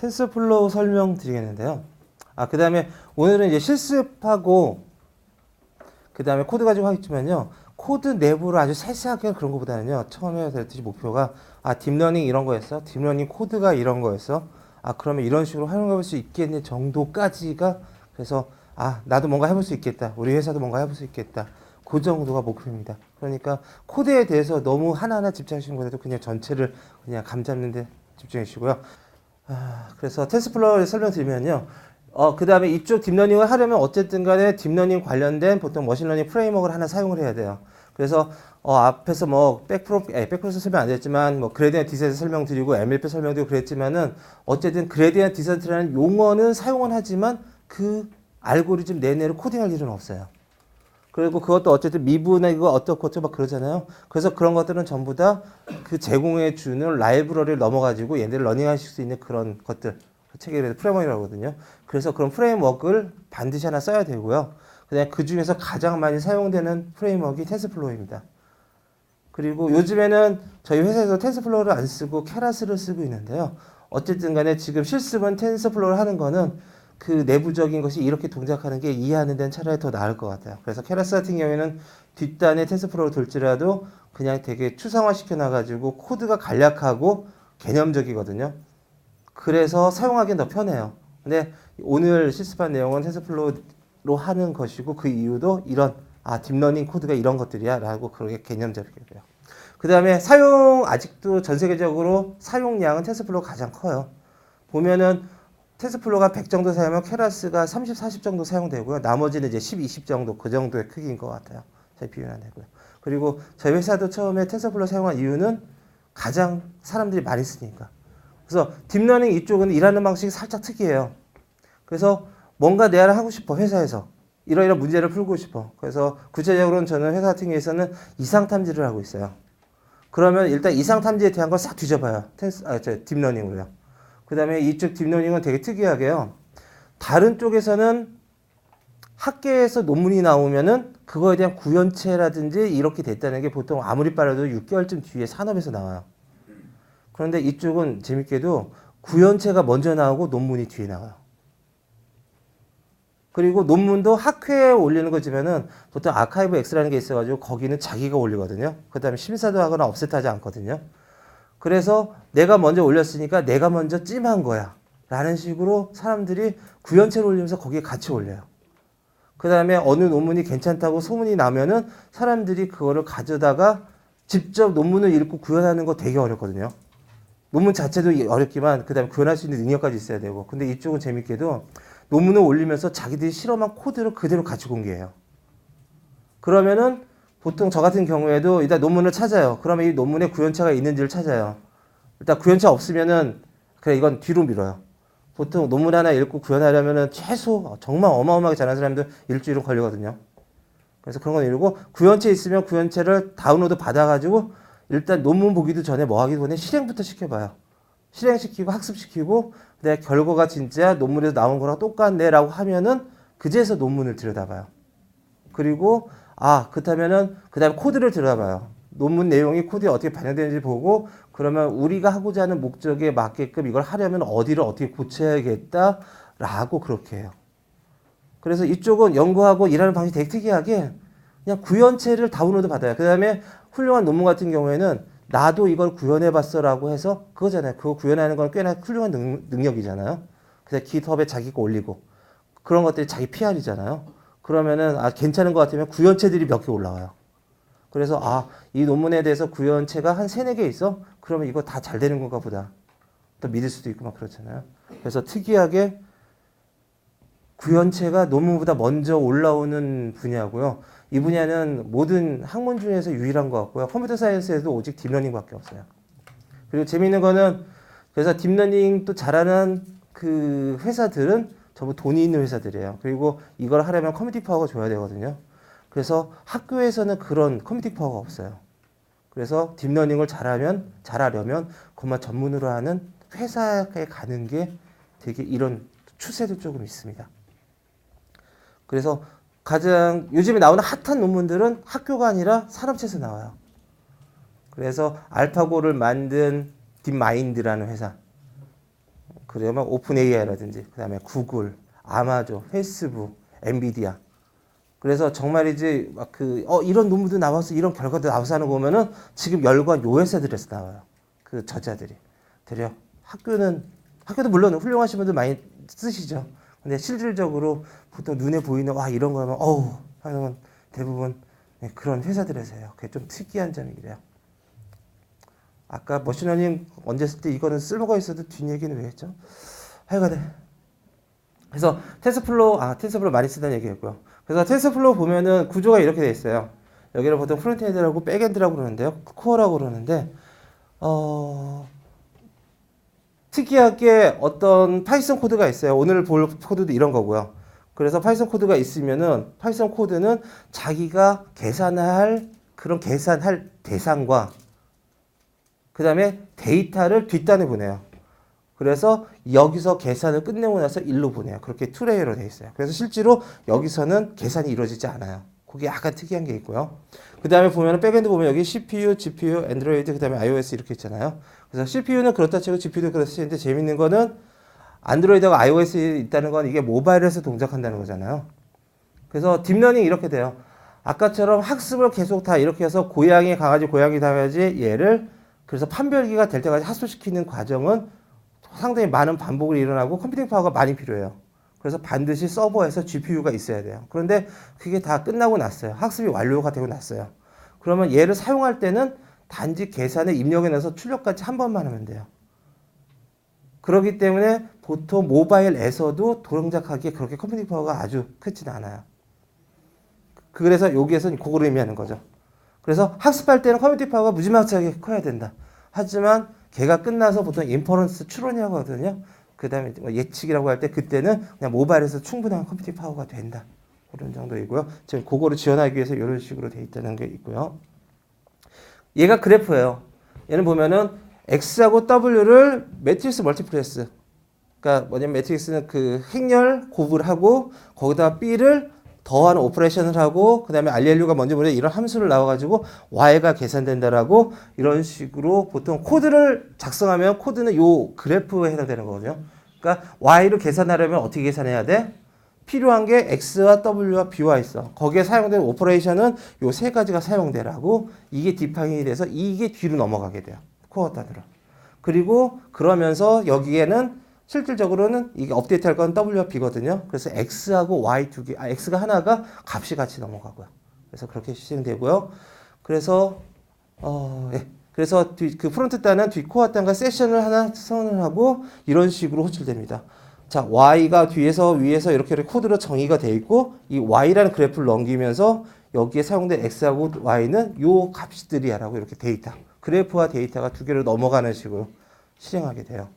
텐서플로우 설명드리겠는데요. 그 다음에 오늘은 이제 실습하고 그 다음에 코드 가지고 하겠지만요. 코드 내부를 아주 세세하게 그런 것보다는요. 처음에 그랬듯이 목표가 딥러닝 이런 거였어. 딥러닝 코드가 이런 거였어. 그러면 이런 식으로 활용해 볼 수 있겠네 정도까지가 그래서 나도 뭔가 해볼 수 있겠다. 우리 회사도 뭔가 해볼 수 있겠다. 그 정도가 목표입니다. 그러니까 코드에 대해서 너무 하나하나 집중하시는 것보다도 그냥 전체를 그냥 감잡는 데 집중해 주시고요. 그래서 텐서플로우를 설명드리면요. 그 다음에 이쪽 딥러닝을 하려면 어쨌든 간에 딥러닝 관련된 보통 머신러닝 프레임워크를 하나 사용을 해야 돼요. 그래서 앞에서 뭐 백프로세스 설명 안 됐지만 뭐 그레디언트 디센트 설명드리고 MLP 설명드리고 그랬지만은 어쨌든 그레디언트 디센트라는 용어는 사용은 하지만 그 알고리즘 내내로 코딩할 일은 없어요. 그리고 그것도 어쨌든 미분이고 어떻고 막 그러잖아요. 그래서 그런 것들은 전부 다 그 제공해 주는 라이브러리를 넘어가지고 얘네를 러닝하실 수 있는 그런 것들 체계를 프레임워크라고 하거든요. 그래서 그런 프레임워크를 반드시 하나 써야 되고요. 그다음에 그 중에서 가장 많이 사용되는 프레임워크가 텐서플로우입니다. 그리고 요즘에는 저희 회사에서 텐서플로우를 안 쓰고 케라스를 쓰고 있는데요. 어쨌든 간에 지금 실습은 텐서플로우를 하는 거는 그 내부적인 것이 이렇게 동작하는 게 이해하는 데는 차라리 더 나을 것 같아요. 그래서 케라스 같은 경우에는 뒷단에 텐서플로우를 돌지라도 그냥 되게 추상화 시켜놔가지고 코드가 간략하고 개념적이거든요. 그래서 사용하기는 더 편해요. 근데 오늘 실습한 내용은 텐서플로우로 하는 것이고 그 이유도 이런 딥러닝 코드가 이런 것들이야 라고 그렇게 개념적이게 돼요. 그 다음에 아직도 전 세계적으로 사용량은 텐서플로우가 가장 커요. 보면은 텐서플로우가 100 정도 사용하면 케라스가 30, 40 정도 사용되고요. 나머지는 이제 10, 20 정도 그 정도의 크기인 것 같아요. 저희 비교는 안 되고요. 그리고 저희 회사도 처음에 텐서플로우 사용한 이유는 가장 사람들이 많이 쓰니까. 그래서 딥러닝 이쪽은 일하는 방식이 살짝 특이해요. 그래서 뭔가 내가 하고 싶어 회사에서 이러이러 문제를 풀고 싶어. 그래서 구체적으로는 저는 회사 같은 경우에서는 이상 탐지를 하고 있어요. 그러면 일단 이상 탐지에 대한 걸 싹 뒤져봐요. 딥러닝으로요. 그 다음에 이쪽 딥러닝은 되게 특이하게요. 다른 쪽에서는 학계에서 논문이 나오면은 그거에 대한 구현체라든지 이렇게 됐다는 게 보통 아무리 빨라도 6개월쯤 뒤에 산업에서 나와요. 그런데 이쪽은 재밌게도 구현체가 먼저 나오고 논문이 뒤에 나와요. 그리고 논문도 학회에 올리는 거지만은 보통 아카이브 X라는 게 있어가지고 거기는 자기가 올리거든요. 그 다음에 심사도 하거나 업셋하지 않거든요. 그래서 내가 먼저 올렸으니까 내가 먼저 찜한 거야. 라는 식으로 사람들이 구현체를 올리면서 거기에 같이 올려요. 그 다음에 어느 논문이 괜찮다고 소문이 나면은 사람들이 그거를 가져다가 직접 논문을 읽고 구현하는 거 되게 어렵거든요. 논문 자체도 어렵지만 그 다음에 구현할 수 있는 능력까지 있어야 되고. 근데 이쪽은 재밌게도 논문을 올리면서 자기들이 실험한 코드를 그대로 같이 공개해요. 그러면은 보통 저 같은 경우에도 일단 논문을 찾아요. 그러면 이 논문에 구현체가 있는지를 찾아요. 일단 구현체 없으면은 그래 이건 뒤로 밀어요. 보통 논문 하나 읽고 구현하려면은 최소 정말 어마어마하게 잘하는 사람들 일주일은 걸리거든요. 그래서 그런 건 이러고 구현체 있으면 구현체를 다운로드 받아가지고 일단 논문 보기도 전에 뭐 하기 전에 실행부터 시켜봐요. 실행시키고 학습시키고 내 결과가 진짜 논문에서 나온 거랑 똑같네라고 하면은 그제서 논문을 들여다봐요. 그리고 그렇다면은 그다음에 코드를 들여다봐요. 논문 내용이 코드에 어떻게 반영되는지 보고 그러면 우리가 하고자 하는 목적에 맞게끔 이걸 하려면 어디를 어떻게 고쳐야겠다라고 그렇게 해요. 그래서 이쪽은 연구하고 일하는 방식이 되게 특이하게 그냥 구현체를 다운로드 받아요. 그 다음에 훌륭한 논문 같은 경우에는 나도 이걸 구현해봤어라고 해서 그거잖아요. 그거 구현하는 건 꽤나 훌륭한 능력이잖아요. 그래서 GitHub에 자기 거 올리고 그런 것들이 자기 PR이잖아요. 그러면은 괜찮은 것 같으면 구현체들이 몇 개 올라와요. 그래서 이 논문에 대해서 구현체가 한 3, 4개 있어? 그러면 이거 다 잘 되는 건가 보다. 또 믿을 수도 있고 막 그렇잖아요. 그래서 특이하게 구현체가 논문보다 먼저 올라오는 분야고요. 이 분야는 모든 학문 중에서 유일한 것 같고요. 컴퓨터 사이언스에도 오직 딥러닝밖에 없어요. 그리고 재미있는 거는 그래서 딥러닝 또 잘하는 그 회사들은 전부 돈이 있는 회사들이에요. 그리고 이걸 하려면 컴퓨팅 파워가 줘야 되거든요. 그래서 학교에서는 그런 컴퓨팅 파워가 없어요. 그래서 딥러닝을 잘하려면 그것만 전문으로 하는 회사에 가는 게 되게 이런 추세도 조금 있습니다. 그래서 가장 요즘에 나오는 핫한 논문들은 학교가 아니라 산업체에서 나와요. 그래서 알파고를 만든 딥마인드라는 회사. 그러면 오픈 AI라든지 그다음에 구글, 아마존, 페이스북, 엔비디아. 그래서 정말이지 막 이런 논문도 나와서 이런 결과도 나와서 하는 거 보면은 지금 열과 요 회사들에서 나와요. 그 저자들이. 되려 학교도 물론 훌륭하신 분들 많이 쓰시죠. 근데 실질적으로 보통 눈에 보이는 와 이런 거 하면 어우 하는 건 대부분 그런 회사들에서 해요. 그게 좀 특이한 점이래요. 아까 머신러닝 언제 했을 때 이거는 쓸모가 있어도 뒷얘기는 왜 했죠? 하여간에 그래서 텐서플로우 많이 쓰다는 얘기였고요. 그래서 텐서플로우 보면은 구조가 이렇게 돼 있어요. 여기를 보통 프론트엔드라고 백엔드라고 그러는데요. 코어라고 그러는데 특이하게 어떤 파이썬 코드가 있어요. 오늘 볼 코드도 이런 거고요. 그래서 파이썬 코드가 있으면은 파이썬 코드는 자기가 계산할 대상과 그 다음에 데이터를 뒷단에 보내요. 그래서 여기서 계산을 끝내고 나서 일로 보내요. 그렇게 투레이어로 되어 있어요. 그래서 실제로 여기서는 계산이 이루어지지 않아요. 그게 약간 특이한 게 있고요. 그 다음에 보면 백엔드 보면 여기 CPU, GPU, 안드로이드, 그 다음에 iOS 이렇게 있잖아요. 그래서 CPU는 그렇다 치고 GPU도 그렇다 치는데 재밌는 거는 안드로이드가 iOS에 있다는 건 이게 모바일에서 동작한다는 거잖아요. 그래서 딥러닝이 이렇게 돼요. 아까처럼 학습을 계속 다 이렇게 해서 고양이 당해야지 얘를 그래서 판별기가 될 때까지 학습시키는 과정은 상당히 많은 반복이 일어나고 컴퓨팅 파워가 많이 필요해요. 그래서 반드시 서버에서 GPU가 있어야 돼요. 그런데 그게 다 끝나고 났어요. 학습이 완료가 되고 났어요. 그러면 얘를 사용할 때는 단지 계산에 입력해 넣어서 출력까지 한 번만 하면 돼요. 그렇기 때문에 보통 모바일에서도 동작하기에 그렇게 컴퓨팅 파워가 아주 크지는 않아요. 그래서 여기에서는 그걸 의미하는 거죠. 그래서 학습할 때는 컴퓨팅 파워가 무지막지하게 커야 된다. 하지만 걔가 끝나서 보통 인퍼런스 추론이라고 하거든요. 그 다음에 예측이라고 할 때 그때는 그냥 모바일에서 충분한 컴퓨팅 파워가 된다. 그런 정도이고요. 지금 그거를 지원하기 위해서 이런 식으로 돼 있다는 게 있고요. 얘가 그래프예요. 얘는 보면은 X하고 W를 매트릭스 멀티플렉스. 그러니까 뭐냐면 매트릭스는 그 행렬 곱을 하고 거기다 B를 더하는 오퍼레이션을 하고 그 다음에 RLU가 뭔지 모르겠는데 이런 함수를 나와가지고 Y가 계산된다라고 이런 식으로 보통 코드를 작성하면 코드는 요 그래프에 해당되는 거거든요. 그러니까 Y를 계산하려면 어떻게 계산해야 돼? 필요한 게 X와 W와 B와 있어. 거기에 사용되는 오퍼레이션은 요 세 가지가 사용되라고 이게 디파인이 돼서 이게 뒤로 넘어가게 돼요. 코어 단위로. 그리고 그러면서 여기에는 실질적으로는 이게 업데이트할 건 W와 B거든요. 그래서 X하고 Y 두 개, X가 하나가 값이 같이 넘어가고요. 그래서 그렇게 실행되고요. 그래서 예. 그래서 그 프론트 단은 뒷코어 단과 세션을 하나 선언을 하고 이런 식으로 호출됩니다. 자, Y가 뒤에서 위에서 이렇게 코드로 정의가 되어 있고 이 Y라는 그래프를 넘기면서 여기에 사용된 X하고 Y는 요 값들이야라고 이렇게 데이터. 그래프와 데이터가 두 개로 넘어가는 식으로 실행하게 돼요.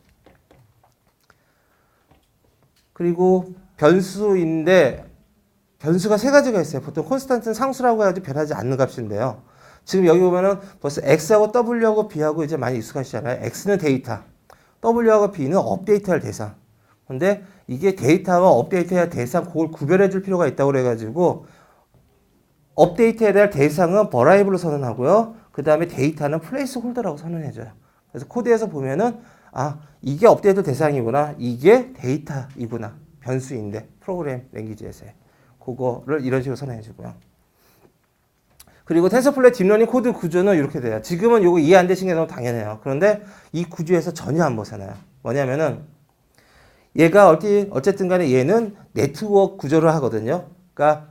그리고 변수인데 변수가 세 가지가 있어요. 보통 콘스탄트는 상수라고 해야지 변하지 않는 값인데요. 지금 여기 보면은 벌써 X하고 W하고 B하고 이제 많이 익숙하시잖아요. X는 데이터, W하고 B는 업데이트할 대상. 근데 이게 데이터와 업데이트해야 대상 그걸 구별해 줄 필요가 있다고 그래가지고 업데이트해야 될 대상은 버라이블로 선언하고요. 그 다음에 데이터는 플레이스 홀더라고 선언해줘요. 그래서 코드에서 보면은 이게 업데이트 대상이구나. 이게 데이터이구나. 변수인데 프로그램 랭귀지에서의 그거를 이런 식으로 선언해주고요. 그리고 텐서플로우의 딥러닝 코드 구조는 이렇게 돼요. 지금은 이거 이해 안 되신 게 너무 당연해요. 그런데 이 구조에서 전혀 안 벗어나요. 뭐냐면은 얘가 어쨌든 간에 얘는 네트워크 구조를 하거든요. 그러니까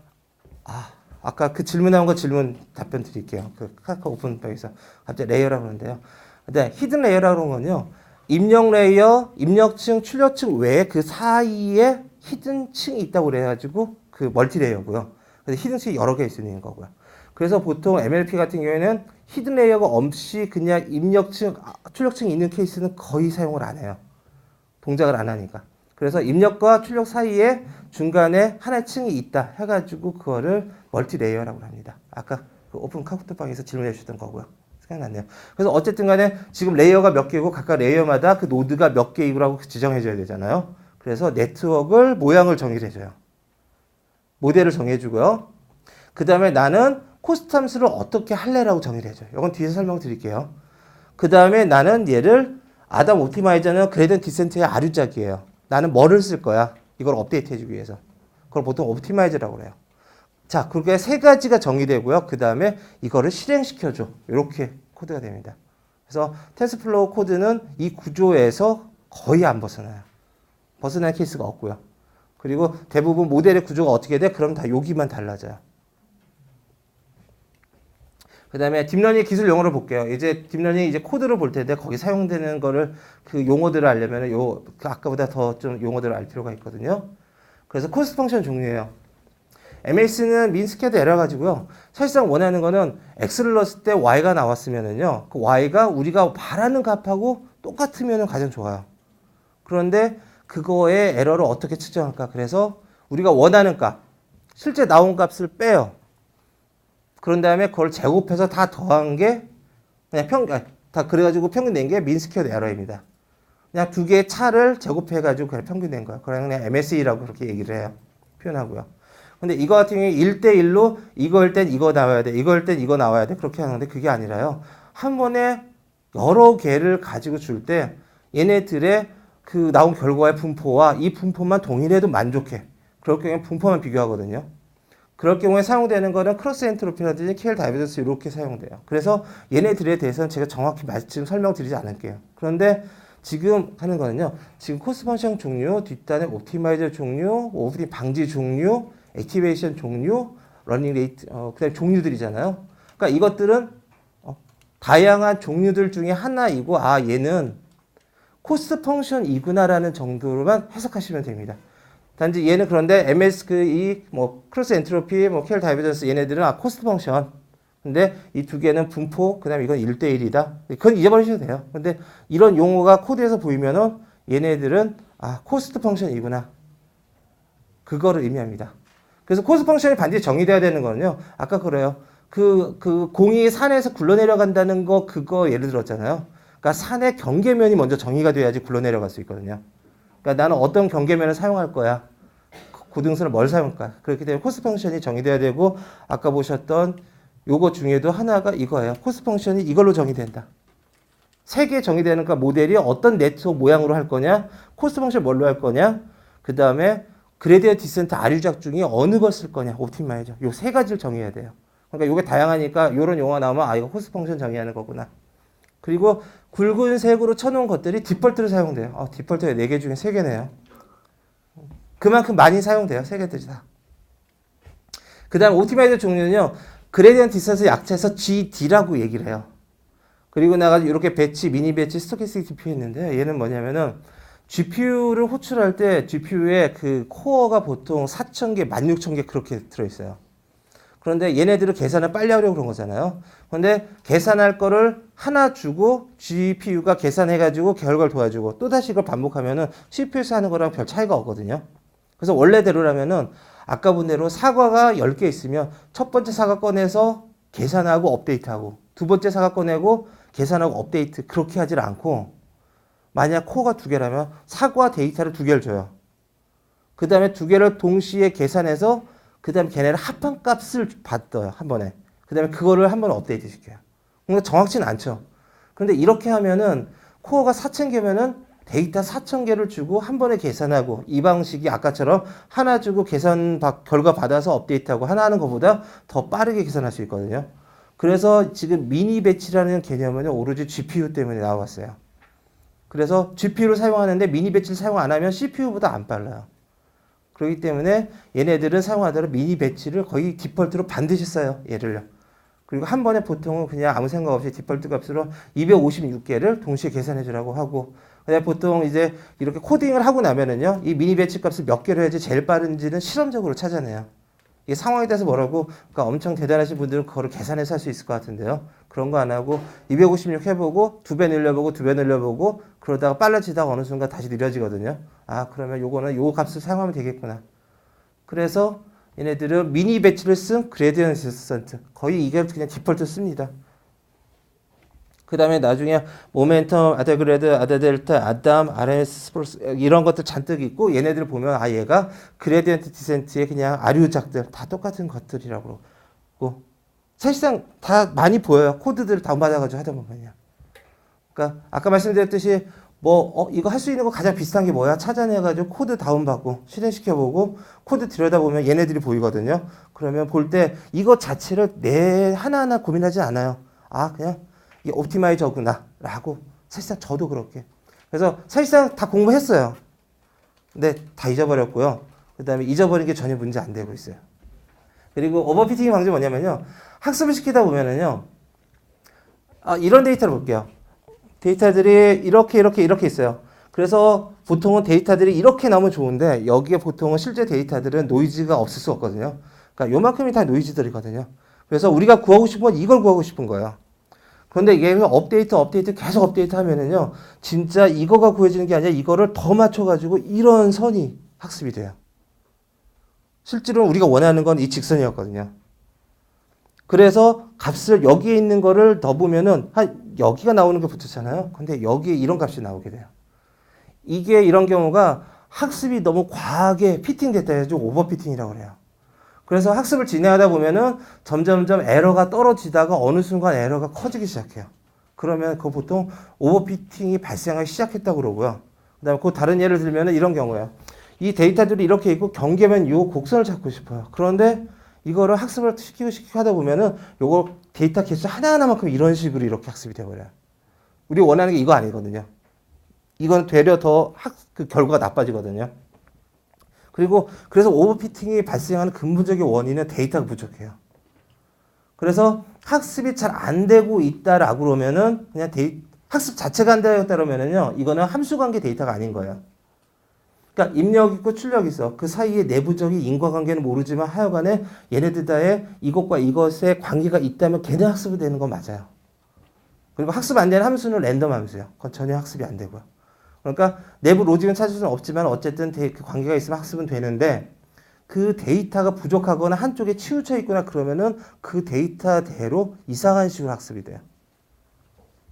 아까 그 질문한 거 질문 답변 드릴게요. 그 카카오 오픈방에서 갑자기 레이어라고 그러는데요. 근데 히든 레이어라고 하는 건요. 입력 레이어, 입력층, 출력층 외에 그 사이에 히든 층이 있다고 그래가지고 그 멀티 레이어고요. 그래서 히든 층이 여러 개 있는 거고요. 그래서 보통 MLP 같은 경우에는 히든 레이어가 없이 그냥 입력층, 출력층이 있는 케이스는 거의 사용을 안 해요. 동작을 안 하니까. 그래서 입력과 출력 사이에 중간에 하나의 층이 있다 해가지고 그거를 멀티 레이어라고 합니다. 아까 그 오픈 카카오톡방에서 질문해 주셨던 거고요. 생각났네요. 그래서 어쨌든 간에 지금 레이어가 몇 개고 각각 레이어마다 그 노드가 몇 개이고라고 지정해 줘야 되잖아요. 그래서 네트워크를 모양을 정의를 해줘요. 모델을 정해주고요. 그 다음에 나는 코스트 함수를 어떻게 할래라고 정의를 해줘요. 이건 뒤에서 설명드릴게요. 그 다음에 나는 얘를 아담 옵티마이저는 그레디언트 디센트의 아류작이에요. 나는 뭐를 쓸 거야? 이걸 업데이트 해주기 위해서. 그걸 보통 옵티마이저라고 그래요. 자, 그게 세 가지가 정의되고요. 그 다음에 이거를 실행시켜줘. 이렇게 코드가 됩니다. 그래서 텐스플로우 코드는 이 구조에서 거의 안 벗어나요. 벗어나는 케이스가 없고요. 그리고 대부분 모델의 구조가 어떻게 돼? 그럼 다 여기만 달라져요. 그 다음에 딥러닝 기술 용어를 볼게요. 이제 딥러닝 이제 코드를 볼 텐데 거기 사용되는 거를 그 용어들을 알려면 아까보다 더 좀 용어들을 알 필요가 있거든요. 그래서 코스트 펑션 종류예요. MS는 민스퀘어드 에러 가지고요. 사실상 원하는 거는 X를 넣었을 때 Y가 나왔으면은요. 그 Y가 우리가 바라는 값하고 똑같으면 가장 좋아요. 그런데 그거의 에러를 어떻게 측정할까? 그래서 우리가 원하는 값, 실제 나온 값을 빼요. 그런 다음에 그걸 제곱해서 다 더한 게 그냥 다 그래가지고 평균 낸 게 민스퀘어드 에러입니다. 그냥 두 개의 차를 제곱해가지고 그냥 평균 낸 거예요. 그냥 MSE라고 그렇게 얘기를 해요. 표현하고요. 근데 이거 같은 경우에 1대1로 이거일 땐 이거 나와야 돼. 이거일 땐 이거 나와야 돼. 그렇게 하는데 그게 아니라요. 한 번에 여러 개를 가지고 줄 때 얘네들의 그 나온 결과의 분포와 이 분포만 동일해도 만족해. 그럴 경우에 분포만 비교하거든요. 그럴 경우에 사용되는 거는 크로스 엔트로피라든지 KL 다이버전스 이렇게 사용돼요. 그래서 얘네들에 대해서는 제가 정확히 지금 설명드리지 않을게요. 그런데 지금 하는 거는요. 지금 코스트 펑션 종류, 뒷단에 옵티마이저 종류, 오버핏 방지 종류, 액티베이션 종류, 러닝 레이트, 그다음에 종류들이잖아요. 그러니까 이것들은 다양한 종류들 중에 하나이고, 얘는 코스트 펑션이구나라는 정도로만 해석하시면 됩니다. 단지 얘는 그런데 MS 크로스 엔트로피, KL 다이버전스 얘네들은 코스트 펑션. 근데 이 두 개는 분포, 그다음에 이건 1대1이다. 그건 잊어버리셔도 돼요. 근데 이런 용어가 코드에서 보이면은 얘네들은 코스트 펑션이구나. 그거를 의미합니다. 그래서 코스트 펑션이 반드시 정의돼야 되는 거는요. 아까 그래요. 그 공이 산에서 굴러내려간다는 거 그거 예를 들었잖아요. 그러니까 산의 경계면이 먼저 정의가 돼야지 굴러내려갈 수 있거든요. 그러니까 나는 어떤 경계면을 사용할 거야. 고등선을 뭘 사용할까. 그렇기 때문에 코스트 펑션이 정의돼야 되고 아까 보셨던 요거 중에도 하나가 이거예요. 코스트 펑션이 이걸로 정의된다. 세 개 정의되는 거 모델이 어떤 네트워크 모양으로 할 거냐. 코스트 펑션 뭘로 할 거냐. 그 다음에 그레디언트 디센트 아류작 중에 어느 걸 쓸 거냐. 옵티마이저. 요 세 가지를 정의해야 돼요. 그러니까 요게 다양하니까 요런 용어 나오면 이거 코스트 펑션 정의하는 거구나. 그리고 굵은 색으로 쳐놓은 것들이 디폴트로 사용돼요. 디폴트가 4개 중에 3개네요. 그만큼 많이 사용돼요. 3개들이 다. 그 다음 옵티마이저 종류는요. 그레디언트 디센트 약자에서 GD라고 얘기를 해요. 그리고 나가지고 이렇게 배치, 미니 배치, 스토캐스틱 GPU 있는데 얘는 뭐냐면은 GPU를 호출할 때 GPU의 그 코어가 보통 4,000개, 16,000개 그렇게 들어있어요. 그런데 얘네들을 계산을 빨리 하려고 그런 거잖아요. 그런데 계산할 거를 하나 주고 GPU가 계산해가지고 결과를 도와주고 또다시 이걸 반복하면은 CPU에서 하는 거랑 별 차이가 없거든요. 그래서 원래대로라면은 아까 본 대로 사과가 10개 있으면 첫 번째 사과 꺼내서 계산하고 업데이트하고 두 번째 사과 꺼내고 계산하고 업데이트 그렇게 하질 않고 만약 코어가 2개라면 사과 데이터를 2개를 줘요. 그 다음에 2개를 동시에 계산해서 그 다음에 걔네를 합한 값을 받아요. 한 번에. 그 다음에 그거를 한 번에 업데이트 시켜요. 그러니까 정확치는 않죠. 그런데 이렇게 하면은 코어가 4,000개면은 데이터 4,000개를 주고 한 번에 계산하고 이 방식이 아까처럼 하나 주고 결과 받아서 업데이트하고 하나 하는 것보다 더 빠르게 계산할 수 있거든요. 그래서 지금 미니 배치라는 개념은 오로지 GPU 때문에 나왔어요. 그래서 GPU를 사용하는데 미니 배치를 사용 안 하면 CPU보다 안 빨라요. 그렇기 때문에 얘네들은 사용하더라도 미니 배치를 거의 디폴트로 반드시 써요. 얘를요. 그리고 한 번에 보통은 그냥 아무 생각 없이 디폴트 값으로 256개를 동시에 계산해 주라고 하고 그다음에 보통 이제 이렇게 코딩을 하고 나면은요. 이 미니 배치 값을 몇 개로 해야지 제일 빠른지는 실험적으로 찾아내요. 이게 상황에 따라서 뭐라고 그러니까 엄청 대단하신 분들은 그거를 계산해서 할 수 있을 것 같은데요. 그런 거 안 하고 256 해보고 2배 늘려보고 2배 늘려보고 그러다가 빨라지다가 어느 순간 다시 느려지거든요. 그러면 요거는 요 값을 사용하면 되겠구나. 그래서 얘네들은 미니 배치를 쓴 그레디언트 디센트 거의 이게 그냥 디폴트 씁니다. 그 다음에 나중에 모멘텀, 아다그레드, 아다델타, 아담, RMS, 스포스 이런 것들 잔뜩 있고 얘네들 보면 얘가 그레디언트 디센트의 그냥 아류작들 다 똑같은 것들이라고 그러고 사실상 다 많이 보여요. 코드들을 다운받아가지고 하다 보면요. 그러니까 아까 말씀드렸듯이 이거 할 수 있는 거 가장 비슷한 게 뭐야? 찾아내가지고 코드 다운받고 실행시켜보고 코드 들여다보면 얘네들이 보이거든요. 그러면 볼 때 이거 자체를 내 하나하나 고민하지 않아요. 아, 그냥 이 옵티마이저구나 라고 사실상 저도 그렇게. 그래서 사실상 다 공부했어요. 근데 다 잊어버렸고요. 그 다음에 잊어버린 게 전혀 문제 안 되고 있어요. 그리고 오버피팅의 방법이 뭐냐면요. 학습을 시키다 보면은요. 이런 데이터를 볼게요. 데이터들이 이렇게 있어요. 그래서 보통은 데이터들이 이렇게 나오면 좋은데 여기에 보통은 실제 데이터들은 노이즈가 없을 수 없거든요. 그러니까 요만큼이 다 노이즈들이거든요. 그래서 우리가 구하고 싶은 건 이걸 구하고 싶은 거예요. 그런데 이게 업데이트 계속 업데이트 하면은요. 진짜 이거가 구해지는 게 아니라 이거를 더 맞춰가지고 이런 선이 학습이 돼요. 실제로 우리가 원하는 건 이 직선이었거든요. 그래서 값을 여기에 있는 거를 넣어보면은 여기가 나오는 게 붙었잖아요. 근데 여기에 이런 값이 나오게 돼요. 이게 이런 경우가 학습이 너무 과하게 피팅됐다 해서 오버피팅이라고 그래요. 그래서 학습을 진행하다 보면은 점점점 에러가 떨어지다가 어느 순간 에러가 커지기 시작해요. 그러면 그거 보통 오버피팅이 발생하기 시작했다고 그러고요. 그 다음에 그 다른 예를 들면은 이런 경우예요. 이 데이터들이 이렇게 있고 경계면 이 곡선을 찾고 싶어요. 그런데 이거를 학습을 시키고 하다 보면은 요거 데이터 개수 하나하나만큼 이런 식으로 이렇게 학습이 되어버려요. 우리 원하는 게 이거 아니거든요. 이건 되려 더 그 결과가 나빠지거든요. 그리고 그래서 오버피팅이 발생하는 근본적인 원인은 데이터가 부족해요. 그래서 학습이 잘 안 되고 있다라고 그러면은 그냥 학습 자체가 안 되었다 그러면은요. 이거는 함수 관계 데이터가 아닌 거예요. 그러니까 입력 있고 출력 있어. 그 사이에 내부적인 인과관계는 모르지만 하여간에 얘네들 다에 이것과 이것의 관계가 있다면 걔네 학습이 되는 건 맞아요. 그리고 학습 안 되는 함수는 랜덤 함수예요. 그건 전혀 학습이 안 되고요. 그러니까 내부 로직은 찾을 수는 없지만 어쨌든 그 관계가 있으면 학습은 되는데 그 데이터가 부족하거나 한쪽에 치우쳐 있거나 그러면은 그 데이터대로 이상한 식으로 학습이 돼요.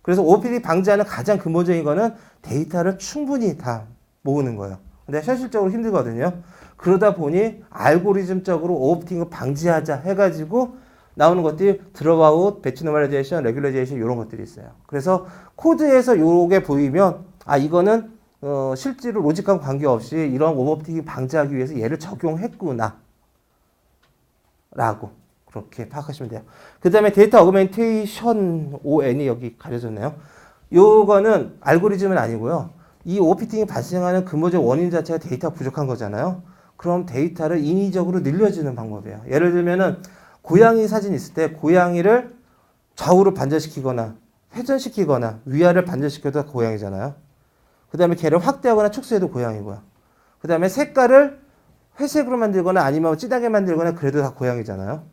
그래서 OOPD 방지하는 가장 근본적인 거는 데이터를 충분히 다 모으는 거예요. 근데 현실적으로 힘들거든요. 그러다 보니 알고리즘적으로 오버피팅을 방지하자 해가지고 나오는 것들이 드롭아웃, 배치 노멀라이제이션, 레귤라이제이션 이런 것들이 있어요. 그래서 코드에서 요게 보이면 이거는 실제로 로직과 관계없이 이런 오버피팅 방지하기 위해서 얘를 적용했구나 라고 그렇게 파악하시면 돼요. 그 다음에 데이터 어그멘테이션 ON이 여기 가려졌네요. 요거는 알고리즘은 아니고요. 이 오버피팅이 발생하는 근본적 원인 자체가 데이터가 부족한 거잖아요. 그럼 데이터를 인위적으로 늘려주는 방법이에요. 예를 들면은 고양이 사진 있을 때 고양이를 좌우로 반전시키거나 회전시키거나 위아래를 반전시켜도 고양이잖아요. 그 다음에 걔를 확대하거나 축소해도 고양이고요. 그 다음에 색깔을 회색으로 만들거나 아니면 진하게 만들거나 그래도 다 고양이잖아요.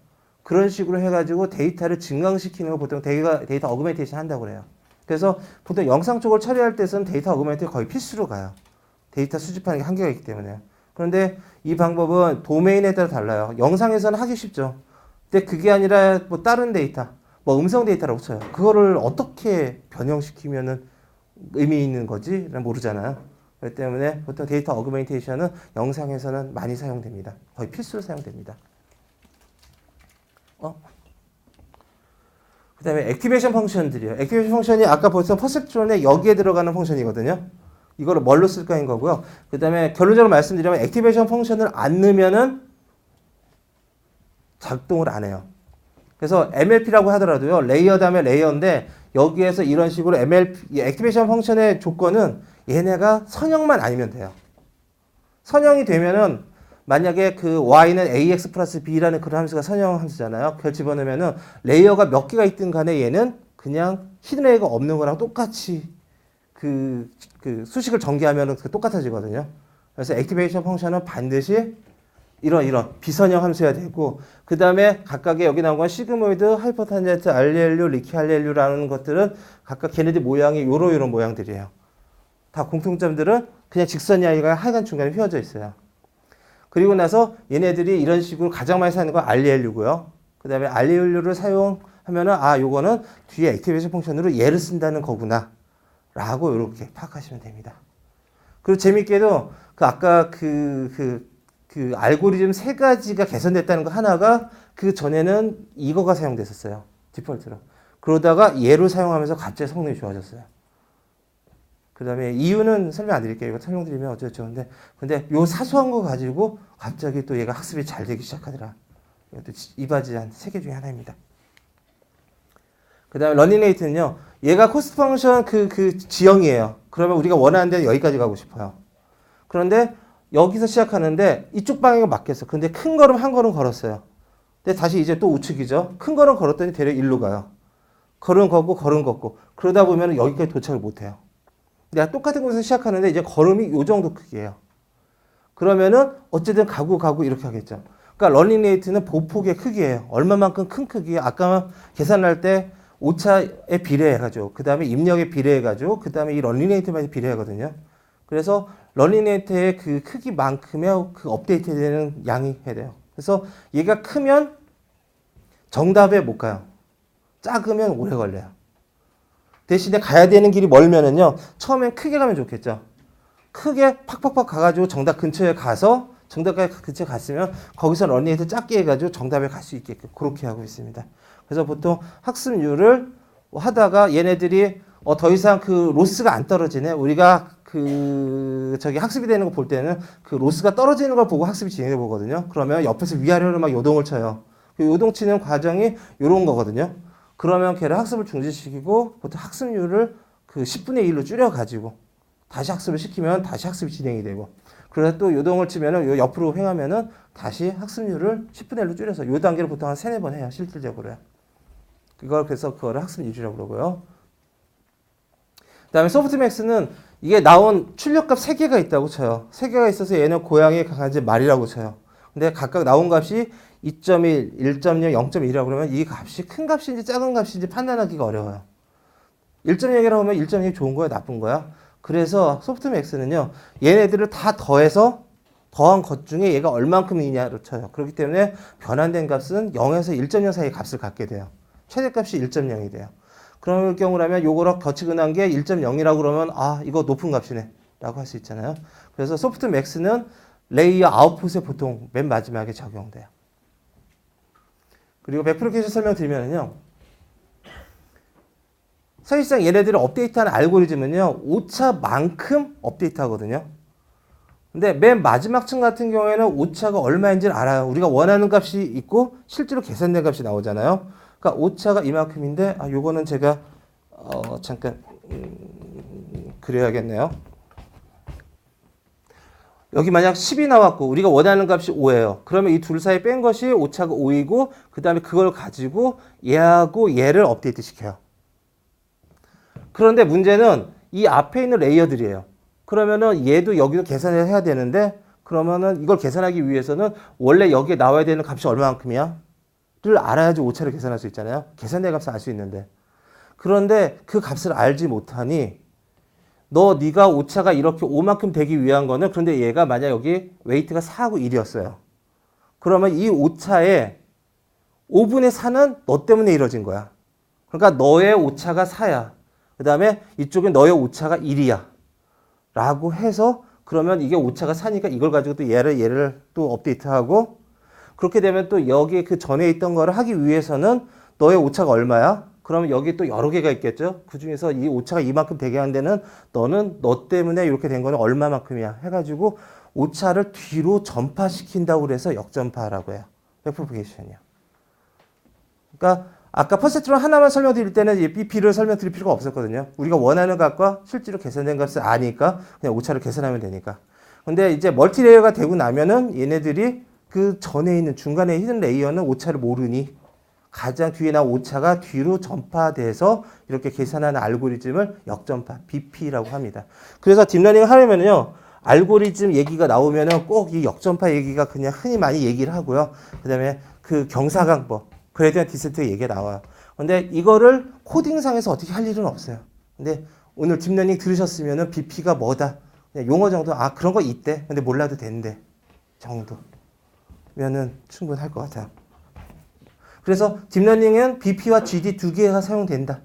그런 식으로 해가지고 데이터를 증강시키는 거 보통 데이터 어그멘테이션 한다고 그래요. 그래서 보통 영상 쪽을 처리할 때는 데이터 어그멘테이션 거의 필수로 가요. 데이터 수집하는 게 한계가 있기 때문에. 그런데 이 방법은 도메인에 따라 달라요. 영상에서는 하기 쉽죠. 근데 그게 아니라 뭐 다른 데이터, 뭐 음성 데이터라고 쳐요. 그거를 어떻게 변형시키면은 의미 있는 거지? 모르잖아요. 그렇기 때문에 보통 데이터 어그멘테이션은 영상에서는 많이 사용됩니다. 거의 필수로 사용됩니다. 그 다음에 액티베이션 펑션들이요. 액티베이션 펑션이 아까 벌써 퍼셉트론에 여기에 들어가는 펑션이거든요. 이거를 뭘로 쓸까인 거고요. 그 다음에 결론적으로 말씀드리면 액티베이션 펑션을 안 넣으면은 작동을 안 해요. 그래서 MLP라고 하더라도요. 레이어 다음에 레이어인데 여기에서 이런 식으로 MLP, 액티베이션 펑션의 조건은 얘네가 선형만 아니면 돼요. 선형이 되면은 만약에 그 y는 ax 플러스 b라는 그런 함수가 선형 함수잖아요. 그걸 집어넣으면은 레이어가 몇 개가 있든 간에 얘는 그냥 히든 레이어가 없는 거랑 똑같이 그 수식을 전개하면은 똑같아지거든요. 그래서 액티베이션 펑션은 반드시 이런 비선형 함수여야 되고, 그 다음에 각각의 여기 나온 건 시그모이드, 하이퍼탄젠트, RLU, 리키 RLU라는 것들은 각각 걔네들 모양이 요런 모양들이에요. 다 공통점들은 그냥 직선이 아니라 하여간 중간에 휘어져 있어요. 그리고 나서 얘네들이 이런 식으로 가장 많이 사용하는 건 RLU고요. 그 다음에 RLU를 사용하면은 요거는 뒤에 액티베이션 펑션으로 얘를 쓴다는 거구나 라고 이렇게 파악하시면 됩니다. 그리고 재밌게도 아까 그 알고리즘 세 가지가 개선됐다는 거 하나가 그 전에는 이거가 사용됐었어요. 디폴트로. 그러다가 얘로 사용하면서 갑자기 성능이 좋아졌어요. 그 다음에 이유는 설명 안 드릴게요. 이거 설명드리면 어쩌죠. 근데 요 사소한 거 가지고 갑자기 또 얘가 학습이 잘 되기 시작하더라. 이것도 이바지한 세계 중에 하나입니다. 그 다음에 러닝레이트는요. 얘가 코스트 펑션 그 지형이에요. 그러면 우리가 원하는 데는 여기까지 가고 싶어요. 그런데 여기서 시작하는데 이쪽 방향에 맞겠어. 근데 큰 걸음 한 걸음 걸었어요. 근데 다시 이제 또 우측이죠. 큰 걸음 걸었더니 대략 일로 가요. 걸음 걷고 걸음 걷고 그러다 보면 여기까지 도착을 못해요. 내가 똑같은 곳에서 시작하는데 이제 걸음이 요 정도 크기예요. 그러면은 어쨌든 가고 이렇게 하겠죠. 그러니까 러닝레이트는 보폭의 크기예요. 얼마만큼 큰 크기. 아까 계산할 때 오차에 비례해가지고 그 다음에 입력에 비례해가지고 그 다음에 이 러닝레이트만 비례하거든요. 그래서 러닝레이트의 그 크기만큼의 그 업데이트되는 양이 해야 돼요. 그래서 얘가 크면 정답에 못 가요. 작으면 오래 걸려요. 대신에 가야 되는 길이 멀면은요, 처음엔 크게 가면 좋겠죠. 크게 팍팍팍 가가지고 정답 근처에 가서 정답 근처에 갔으면 거기서 러닝레이트 작게 해가지고 정답에 갈 수 있게끔 그렇게 하고 있습니다. 그래서 보통 학습률을 하다가 얘네들이 더 이상 그 로스가 안 떨어지네. 우리가 학습이 되는 거 볼 때는 그 로스가 떨어지는 걸 보고 학습이 진행해 보거든요. 그러면 옆에서 위아래로 막 요동을 쳐요. 그 요동치는 과정이 요런 거거든요. 그러면 걔를 학습을 중지시키고 보통 학습률을 그 10분의 1로 줄여가지고 다시 학습을 시키면 다시 학습이 진행이 되고 그래서 또 요동을 치면은 요 옆으로 횡하면은 다시 학습률을 10분의 1로 줄여서 요 단계를 보통 한 3-4번 해요. 실질적으로요. 그래서 그거를 학습 유지라고 그러고요. 그 다음에 소프트맥스는 이게 나온 출력값 3개가 있다고 쳐요. 3개가 있어서 얘는 고양이, 강아지, 말이라고 쳐요. 근데 각각 나온 값이 2.1, 1.0, 0.1이라고 그러면 이 값이 큰 값인지 작은 값인지 판단하기가 어려워요. 1.0이라고 하면 1.0이 좋은 거야, 나쁜 거야? 그래서 소프트맥스는요, 얘네들을 다 더해서 더한 것 중에 얘가 얼만큼이냐로 쳐요. 그렇기 때문에 변환된 값은 0에서 1.0 사이의 값을 갖게 돼요. 최대값이 1.0이 돼요. 그럴 경우라면 요거랑 덧치근한 게 1.0이라고 그러면 이거 높은 값이네 라고 할 수 있잖아요. 그래서 소프트맥스는 레이어 아웃풋에 보통 맨 마지막에 적용돼요. 그리고 베프리케이션 설명드리면요. 사실상 얘네들을 업데이트하는 알고리즘은요. 오차만큼 업데이트 하거든요. 근데 맨 마지막 층 같은 경우에는 오차가 얼마인지를 알아요. 우리가 원하는 값이 있고 실제로 계산된 값이 나오잖아요. 그러니까 오차가 이만큼인데 요거는 제가 잠깐 그래야겠네요. 여기 만약 10이 나왔고 우리가 원하는 값이 5예요. 그러면 이 둘 사이 뺀 것이 오차가 5이고 그 다음에 그걸 가지고 얘하고 얘를 업데이트 시켜요. 그런데 문제는 이 앞에 있는 레이어들이에요. 그러면은 얘도 여기도 계산을 해야 되는데 그러면은 이걸 계산하기 위해서는 원래 여기에 나와야 되는 값이 얼마만큼이야? 를 알아야지 오차를 계산할 수 있잖아요. 계산된 값을 알 수 있는데. 그런데 그 값을 알지 못하니 네가 오차가 이렇게 5만큼 되기 위한 거는 그런데 얘가 만약 여기 웨이트가 4하고 1이었어요. 그러면 이 오차의 5분의 4는 너 때문에 이뤄진 거야. 그러니까 너의 오차가 4야. 그 다음에 이쪽에 너의 오차가 1이야. 라고 해서 그러면 이게 오차가 4니까 이걸 가지고 또 얘를 또 업데이트하고 그렇게 되면 또 여기 그 전에 있던 거를 하기 위해서는 너의 오차가 얼마야? 그러면 여기 또 여러 개가 있겠죠? 그 중에서 이 오차가 이만큼 되게 한 데는 너는 너 때문에 이렇게 된 거는 얼마만큼이야? 해가지고 오차를 뒤로 전파시킨다고 그래서 역전파라고 해요. 백프로게이션이요. 그러니까 아까 퍼센트로 하나만 설명드릴 때는 이 BP를 설명드릴 필요가 없었거든요. 우리가 원하는 값과 실제로 계산된 값을 아니까 그냥 오차를 계산하면 되니까. 근데 이제 멀티레이어가 되고 나면은 얘네들이 그 전에 있는 중간에 있는 레이어는 오차를 모르니 가장 뒤에 나온 오차가 뒤로 전파돼서 이렇게 계산하는 알고리즘을 역전파, BP라고 합니다. 그래서 딥러닝을 하려면요, 알고리즘 얘기가 나오면은 꼭 이 역전파 얘기가 그냥 흔히 많이 얘기를 하고요. 그 다음에 그 경사강법, 그레디언트 디센트 얘기가 나와요. 근데 이거를 코딩상에서 어떻게 할 일은 없어요. 근데 오늘 딥러닝 들으셨으면은 BP가 뭐다. 그냥 용어 정도, 그런 거 있대. 근데 몰라도 된대. 정도. 면은 충분할 것 같아요. 그래서 딥러닝은 BP와 GD 두 개가 사용된다.